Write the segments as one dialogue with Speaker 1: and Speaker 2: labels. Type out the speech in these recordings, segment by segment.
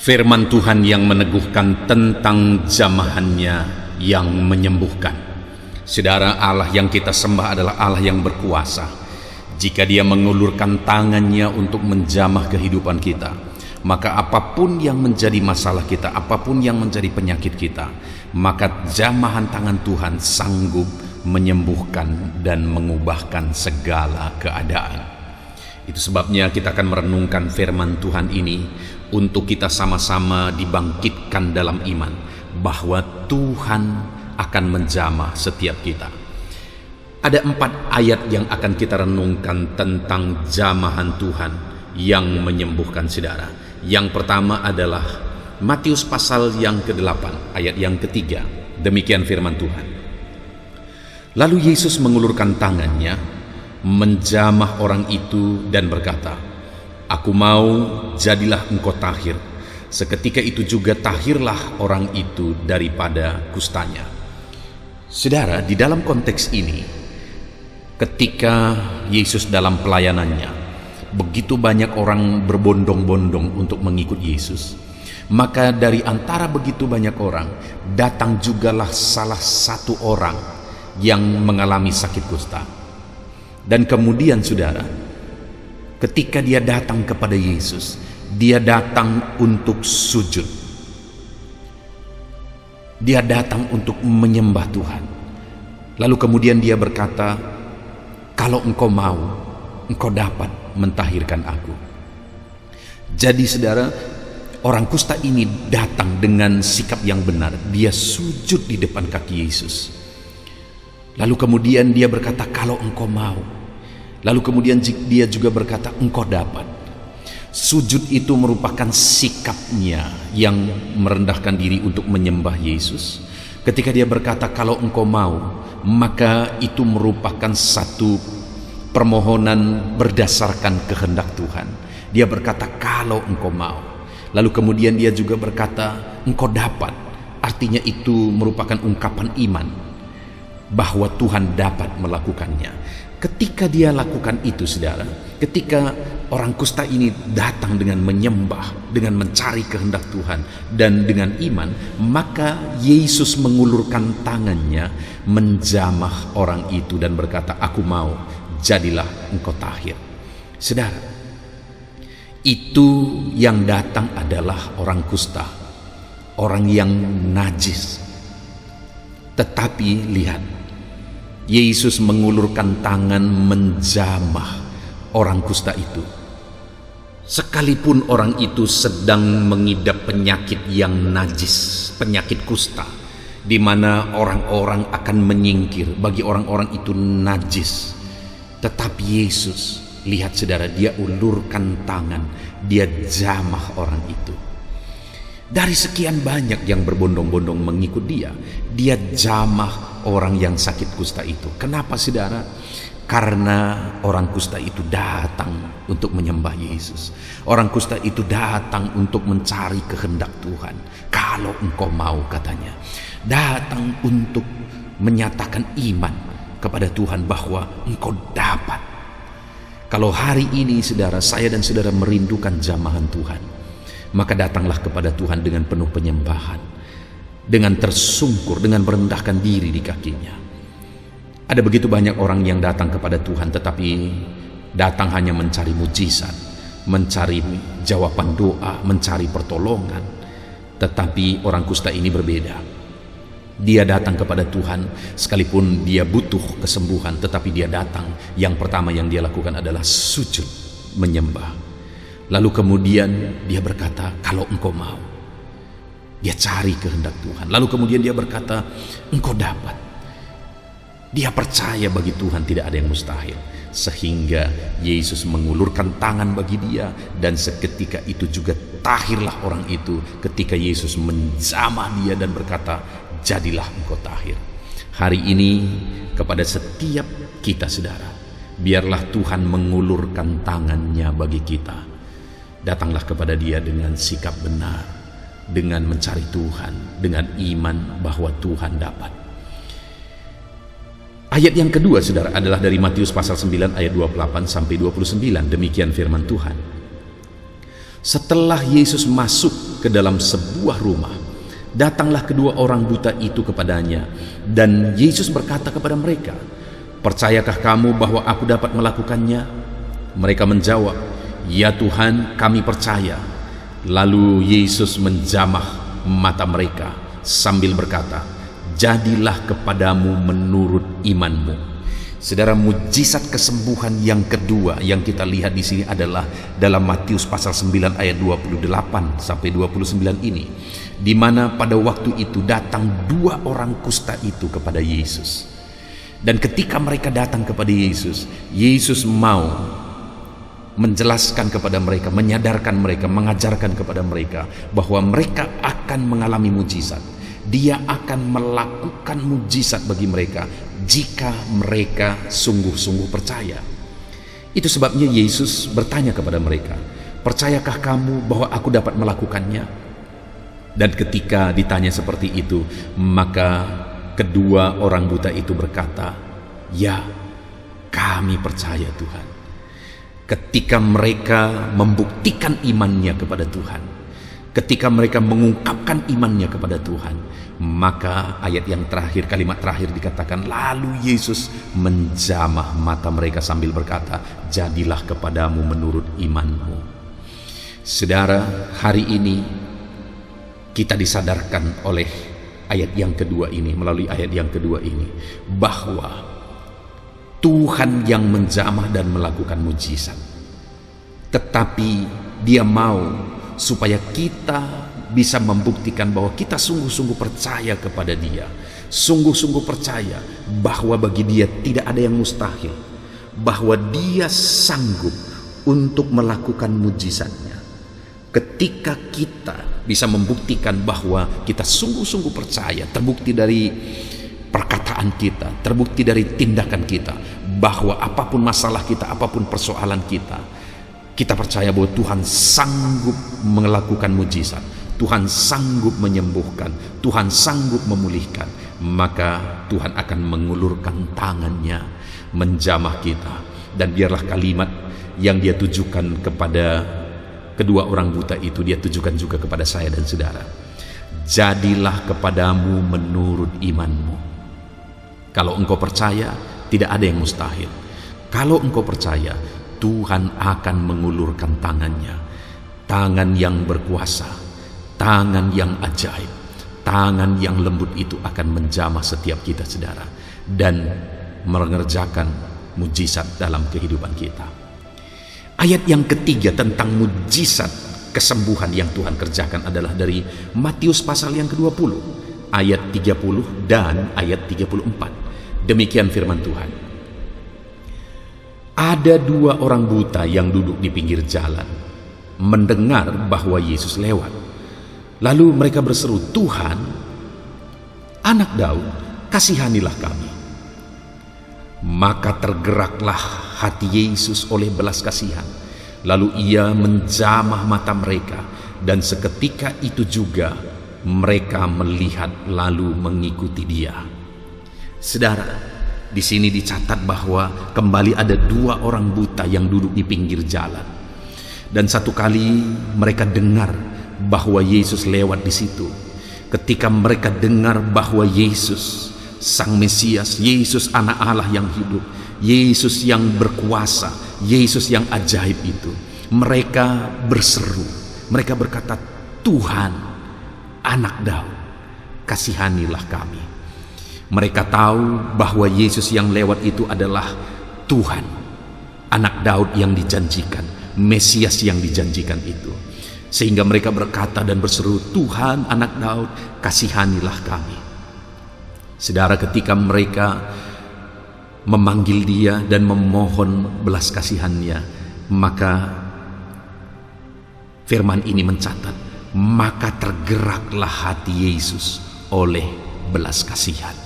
Speaker 1: Firman Tuhan yang meneguhkan tentang jamahannya yang menyembuhkan. Saudara, Allah yang kita sembah adalah Allah yang berkuasa. Jika Dia mengulurkan tangannya untuk menjamah kehidupan kita, maka apapun yang menjadi masalah kita, apapun yang menjadi penyakit kita, maka jamahan tangan Tuhan sanggup menyembuhkan dan mengubahkan segala keadaan. Itu sebabnya kita akan merenungkan firman Tuhan ini untuk kita sama-sama dibangkitkan dalam iman bahwa Tuhan akan menjamah setiap kita. Ada 4 ayat yang akan kita renungkan tentang jamahan Tuhan yang menyembuhkan saudara. Yang pertama adalah Matius pasal yang ke-8 ayat yang ketiga. Demikian firman Tuhan. Lalu Yesus mengulurkan tangannya, menjamah orang itu dan berkata, "Aku mau, jadilah engkau tahir." Seketika itu juga tahirlah orang itu daripada kustanya. Saudara, di dalam konteks ini, ketika Yesus dalam pelayanannya, begitu banyak orang berbondong-bondong untuk mengikut Yesus, maka dari antara begitu banyak orang, datang jugalah salah satu orang yang mengalami sakit kusta. Dan kemudian saudara, ketika dia datang kepada Yesus, dia datang untuk sujud. Dia datang untuk menyembah Tuhan. Lalu kemudian dia berkata, "Kalau engkau mau, engkau dapat mentahirkan aku." Jadi saudara, orang kusta ini datang dengan sikap yang benar. Dia sujud di depan kaki Yesus. Lalu kemudian dia berkata, "Kalau engkau mau." Lalu kemudian dia juga berkata, "Engkau dapat." Sujud itu merupakan sikapnya yang merendahkan diri untuk menyembah Yesus. Ketika dia berkata, "Kalau engkau mau," maka itu merupakan satu permohonan berdasarkan kehendak Tuhan. Dia berkata, "Kalau engkau mau." Lalu kemudian dia juga berkata, "Engkau dapat." Artinya itu merupakan ungkapan iman bahwa Tuhan dapat melakukannya. Ketika dia lakukan itu saudara, ketika orang kusta ini datang dengan menyembah, dengan mencari kehendak Tuhan dan dengan iman, maka Yesus mengulurkan tangannya menjamah orang itu dan berkata, "Aku mau, jadilah engkau tahir." Saudara, itu yang datang adalah orang kusta, orang yang najis. Tetapi lihat, Yesus mengulurkan tangan menjamah orang kusta itu. Sekalipun orang itu sedang mengidap penyakit yang najis, penyakit kusta, di mana orang-orang akan menyingkir, bagi orang-orang itu najis. Tetapi Yesus, lihat saudara, dia ulurkan tangan, dia jamah orang itu. Dari sekian banyak yang berbondong-bondong mengikut dia jamah orang yang sakit kusta itu. Kenapa saudara? Karena orang kusta itu datang untuk menyembah Yesus. Orang kusta itu datang untuk mencari kehendak Tuhan. Kalau engkau mau, katanya. Datang untuk menyatakan iman kepada Tuhan bahwa engkau dapat. Kalau hari ini saudara, saya dan saudara merindukan jamahan Tuhan, maka datanglah kepada Tuhan dengan penuh penyembahan, dengan tersungkur, dengan merendahkan diri di kakinya. Ada begitu banyak orang yang datang kepada Tuhan, tetapi datang hanya mencari mujizat, mencari jawaban doa, mencari pertolongan. Tetapi orang kusta ini berbeda. Dia datang kepada Tuhan sekalipun dia butuh kesembuhan, tetapi dia datang, yang pertama yang dia lakukan adalah sujud, menyembah. Lalu kemudian dia berkata, "Kalau engkau mau." Dia cari kehendak Tuhan. Lalu kemudian dia berkata, "Engkau dapat." Dia percaya bagi Tuhan tidak ada yang mustahil. Sehingga Yesus mengulurkan tangan bagi dia, dan seketika itu juga tahirlah orang itu ketika Yesus menjamah dia dan berkata, "Jadilah engkau tahir." Hari ini kepada setiap kita saudara, biarlah Tuhan mengulurkan tangannya bagi kita. Datanglah kepada dia dengan sikap benar, dengan mencari Tuhan, dengan iman bahwa Tuhan dapat. Ayat yang kedua saudara adalah dari Matius pasal 9 ayat 28 sampai 29. Demikian firman Tuhan. Setelah Yesus masuk ke dalam sebuah rumah. Datanglah kedua orang buta itu kepadanya, dan Yesus berkata kepada mereka, "Percayakah kamu bahwa aku dapat melakukannya?" Mereka menjawab, "Ya Tuhan, kami percaya." Lalu Yesus menjamah mata mereka sambil berkata, "Jadilah kepadamu menurut imanmu." Saudara, mujizat kesembuhan yang kedua yang kita lihat di sini adalah dalam Matius pasal 9 ayat 28 sampai 29 ini, di mana pada waktu itu datang dua orang kusta itu kepada Yesus. Dan ketika mereka datang kepada Yesus, Yesus mau menjelaskan kepada mereka, menyadarkan mereka, mengajarkan kepada mereka bahwa mereka akan mengalami mujizat. Dia akan melakukan mujizat bagi mereka jika mereka sungguh-sungguh percaya. Itu sebabnya Yesus bertanya kepada mereka, "Percayakah kamu bahwa aku dapat melakukannya?" Dan ketika ditanya seperti itu, maka kedua orang buta itu berkata, "Ya, kami percaya Tuhan." Ketika mereka membuktikan imannya kepada Tuhan, ketika mereka mengungkapkan imannya kepada Tuhan, maka ayat yang terakhir, kalimat terakhir dikatakan, lalu Yesus menjamah mata mereka sambil berkata, "Jadilah kepadamu menurut imanmu." Saudara, hari ini kita disadarkan oleh ayat yang kedua ini, melalui ayat yang kedua ini, bahwa Tuhan yang menjamah dan melakukan mujizat. Tetapi Dia mau supaya kita bisa membuktikan bahwa kita sungguh-sungguh percaya kepada Dia, sungguh-sungguh percaya bahwa bagi Dia tidak ada yang mustahil, bahwa Dia sanggup untuk melakukan mujizatnya. Ketika kita bisa membuktikan bahwa kita sungguh-sungguh percaya, terbukti dari perkataan kita, terbukti dari tindakan kita, bahwa apapun masalah kita, apapun persoalan kita, kita percaya bahwa Tuhan sanggup melakukan mujizat, Tuhan sanggup menyembuhkan, Tuhan sanggup memulihkan, maka Tuhan akan mengulurkan tangannya, menjamah kita. Dan biarlah kalimat yang Dia tujukan kepada kedua orang buta itu, Dia tujukan juga kepada saya dan saudara. Jadilah kepadamu menurut imanmu. Kalau engkau percaya, tidak ada yang mustahil. Kalau engkau percaya, Tuhan akan mengulurkan tangannya, tangan yang berkuasa, tangan yang ajaib, tangan yang lembut itu akan menjamah setiap kita, saudara, dan mengerjakan mujizat dalam kehidupan kita. Ayat yang ketiga tentang mujizat kesembuhan yang Tuhan kerjakan adalah dari Matius pasal yang ke-20, ayat 30 dan ayat 34. Demikian firman Tuhan. Ada dua orang buta yang duduk di pinggir jalan, mendengar bahwa Yesus lewat. Lalu mereka berseru, "Tuhan, Anak Daud, kasihanilah kami." Maka tergeraklah hati Yesus oleh belas kasihan. Lalu Ia menjamah mata mereka, dan seketika itu juga mereka melihat lalu mengikuti Dia. Saudara, di sini dicatat bahwa kembali ada dua orang buta yang duduk di pinggir jalan. Dan satu kali mereka dengar bahwa Yesus lewat di situ. Ketika mereka dengar bahwa Yesus Sang Mesias, Yesus Anak Allah yang hidup, Yesus yang berkuasa, Yesus yang ajaib itu, mereka berseru, mereka berkata, "Tuhan, Anak Daud, kasihanilah kami." Mereka tahu bahwa Yesus yang lewat itu adalah Tuhan, Anak Daud yang dijanjikan, Mesias yang dijanjikan itu. Sehingga mereka berkata dan berseru, "Tuhan, Anak Daud, kasihanilah kami." Saudara, ketika mereka memanggil Dia dan memohon belas kasihannya, maka firman ini mencatat, maka tergeraklah hati Yesus oleh belas kasihan.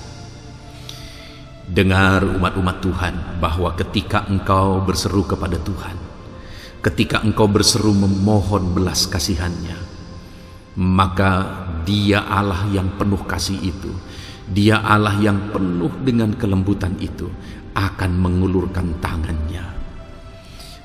Speaker 1: Dengar umat-umat Tuhan, bahwa ketika engkau berseru kepada Tuhan, ketika engkau berseru memohon belas kasihannya, maka Dia Allah yang penuh kasih itu, Dia Allah yang penuh dengan kelembutan itu akan mengulurkan tangannya.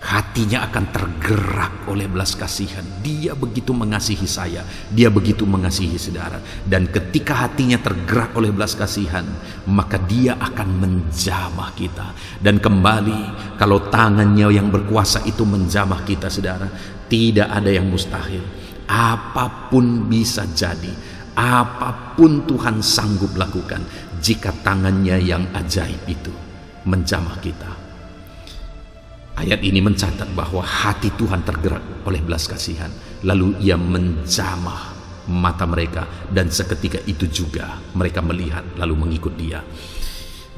Speaker 1: hatinya akan tergerak oleh belas kasihan. Dia begitu mengasihi saya, dia begitu mengasihi saudara. Dan ketika hatinya tergerak oleh belas kasihan, maka dia akan menjamah kita. Dan kembali, kalau tangannya yang berkuasa itu menjamah kita saudara, tidak ada yang mustahil. Apapun bisa jadi, apapun Tuhan sanggup lakukan jika tangannya yang ajaib itu menjamah kita. Ayat ini mencatat bahwa hati Tuhan tergerak oleh belas kasihan, lalu ia menjamah mata mereka, dan seketika itu juga mereka melihat lalu mengikut dia.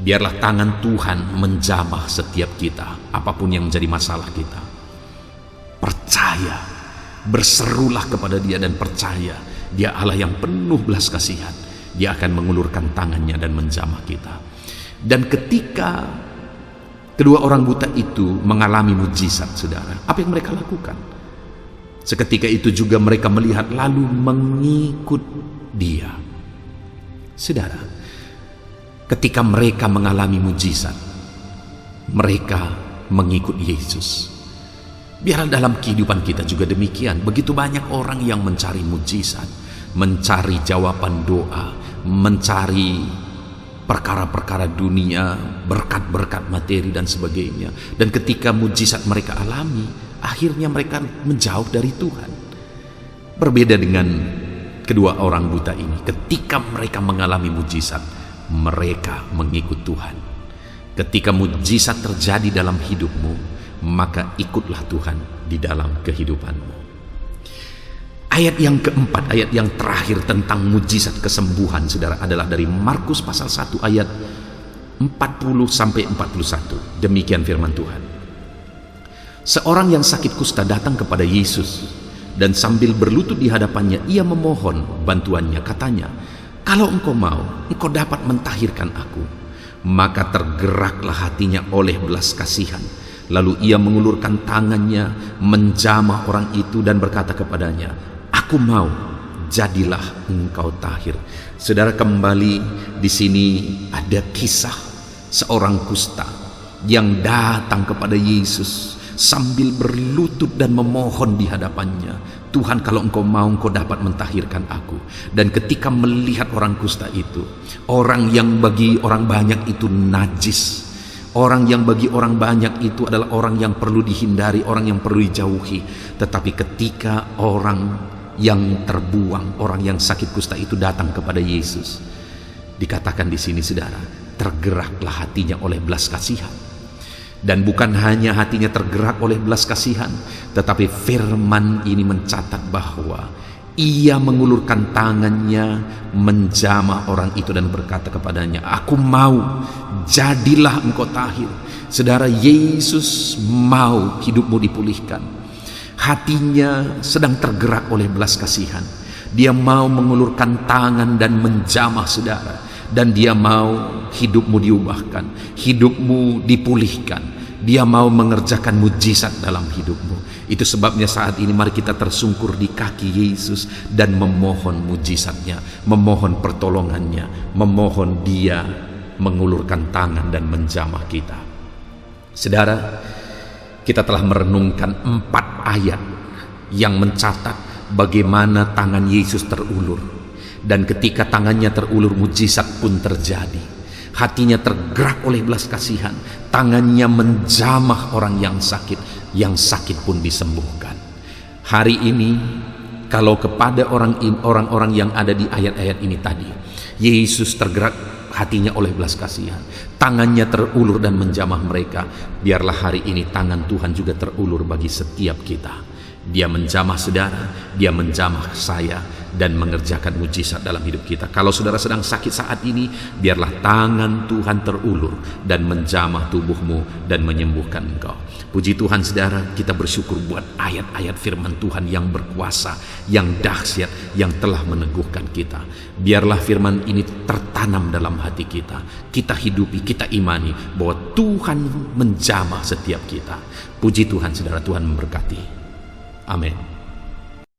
Speaker 1: Biarlah tangan Tuhan menjamah setiap kita, apapun yang menjadi masalah kita. Percaya, berserulah kepada dia dan percaya, dia Allah yang penuh belas kasihan. Dia akan mengulurkan tangannya dan menjamah kita. Dan ketika kedua orang buta itu mengalami mujizat saudara, apa yang mereka lakukan? Seketika itu juga mereka melihat lalu mengikut dia. Saudara, ketika mereka mengalami mujizat, mereka mengikut Yesus. Biarlah dalam kehidupan kita juga demikian. Begitu banyak orang yang mencari mujizat, mencari jawaban doa, mencari perkara-perkara dunia, berkat-berkat materi dan sebagainya. Dan ketika mujizat mereka alami, akhirnya mereka menjauh dari Tuhan. Berbeda dengan kedua orang buta ini. Ketika mereka mengalami mujizat, mereka mengikut Tuhan. Ketika mujizat terjadi dalam hidupmu, maka ikutlah Tuhan di dalam kehidupanmu. Ayat yang keempat, ayat yang terakhir tentang mujizat kesembuhan saudara adalah dari Markus pasal 1 ayat 40-41. Demikian firman Tuhan. Seorang yang sakit kusta datang kepada Yesus, dan sambil berlutut di hadapannya ia memohon bantuannya. Katanya, "Kalau engkau mau, engkau dapat mentahirkan aku." Maka tergeraklah hatinya oleh belas kasihan. Lalu ia mengulurkan tangannya, menjamah orang itu dan berkata kepadanya, "Aku mau, jadilah engkau tahir." Saudara, kembali di sini ada kisah seorang kusta yang datang kepada Yesus sambil berlutut dan memohon di hadapannya, "Tuhan, kalau engkau mau, engkau dapat mentahirkan aku." Dan ketika melihat orang kusta itu, orang yang bagi orang banyak itu najis, orang yang bagi orang banyak itu adalah orang yang perlu dihindari, orang yang perlu dijauhi. Tetapi ketika orang yang terbuang, orang yang sakit kusta itu datang kepada Yesus, dikatakan di sini saudara, tergeraklah hatinya oleh belas kasihan. Dan bukan hanya hatinya tergerak oleh belas kasihan, tetapi firman ini mencatat bahwa ia mengulurkan tangannya, menjamah orang itu dan berkata kepadanya, "Aku mau, jadilah engkau tahir." Saudara, Yesus mau hidupmu dipulihkan. Hatinya sedang tergerak oleh belas kasihan. Dia mau mengulurkan tangan dan menjamah saudara. Dan dia mau hidupmu diubahkan, hidupmu dipulihkan. Dia mau mengerjakan mujizat dalam hidupmu. Itu sebabnya saat ini mari kita tersungkur di kaki Yesus dan memohon mujizatnya, memohon pertolongannya, memohon dia mengulurkan tangan dan menjamah kita. Saudara, kita telah merenungkan 4 ayat yang mencatat bagaimana tangan Yesus terulur. Dan ketika tangannya terulur, mujizat pun terjadi. Hatinya tergerak oleh belas kasihan, tangannya menjamah orang yang sakit pun disembuhkan. Hari ini, kalau kepada orang-orang yang ada di ayat-ayat ini tadi, Yesus tergerak hatinya oleh belas kasihan, tangannya terulur dan menjamah mereka. Biarlah hari ini tangan Tuhan juga terulur bagi setiap kita. Dia menjamah saudara, dia menjamah saya, dan mengerjakan mujizat dalam hidup kita. Kalau saudara sedang sakit saat ini, biarlah tangan Tuhan terulur dan menjamah tubuhmu dan menyembuhkan engkau. Puji Tuhan saudara, kita bersyukur buat ayat-ayat firman Tuhan yang berkuasa, yang dahsyat, yang telah meneguhkan kita. Biarlah firman ini tertanam dalam hati kita. Kita hidupi, kita imani bahwa Tuhan menjamah setiap kita. Puji Tuhan saudara, Tuhan memberkati. Amin.